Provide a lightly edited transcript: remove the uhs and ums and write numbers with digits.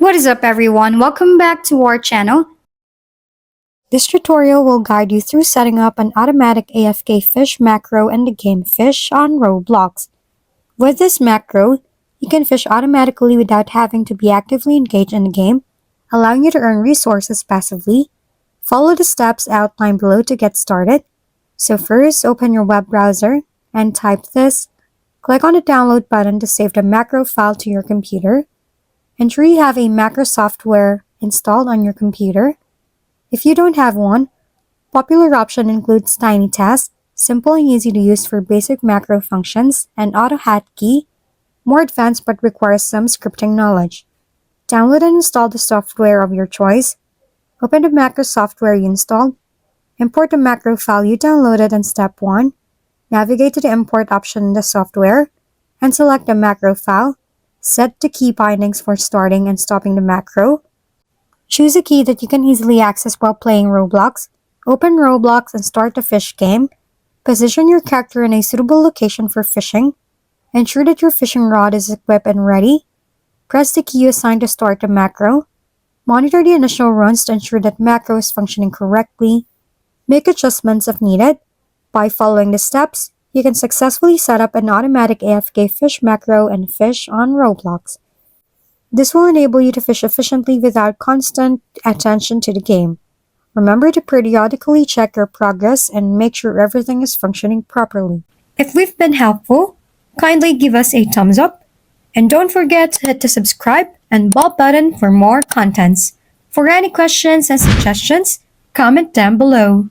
What is up everyone? Welcome back to our channel. This tutorial will guide you through setting up an automatic AFK fish macro in the game Fish on Roblox. With this macro, you can fish automatically without having to be actively engaged in the game, allowing you to earn resources passively. Follow the steps outlined below to get started. So first, open your web browser and type this. Click on the download button to save the macro file to your computer. Ensure you have a macro software installed on your computer. If you don't have one, popular option includes TinyTask, simple and easy to use for basic macro functions, and AutoHotkey, more advanced but requires some scripting knowledge. Download and install the software of your choice. Open the macro software you installed. Import the macro file you downloaded in step 1. Navigate to the import option in the software and select the macro file. Set the key bindings for starting and stopping the macro. Choose a key that you can easily access while playing Roblox. Open Roblox and start the fish game. Position your character in a suitable location for fishing. Ensure that your fishing rod is equipped and ready. Press the key assigned to start the macro. Monitor the initial runs to ensure that macro is functioning correctly. Make adjustments if needed. By following the steps, you can successfully set up an automatic AFK fish macro and fish on Roblox. This will enable you to fish efficiently without constant attention to the game. Remember to periodically check your progress and make sure everything is functioning properly. If we've been helpful, kindly give us a thumbs up. And don't forget to hit the subscribe and bell button for more contents. For any questions and suggestions, comment down below.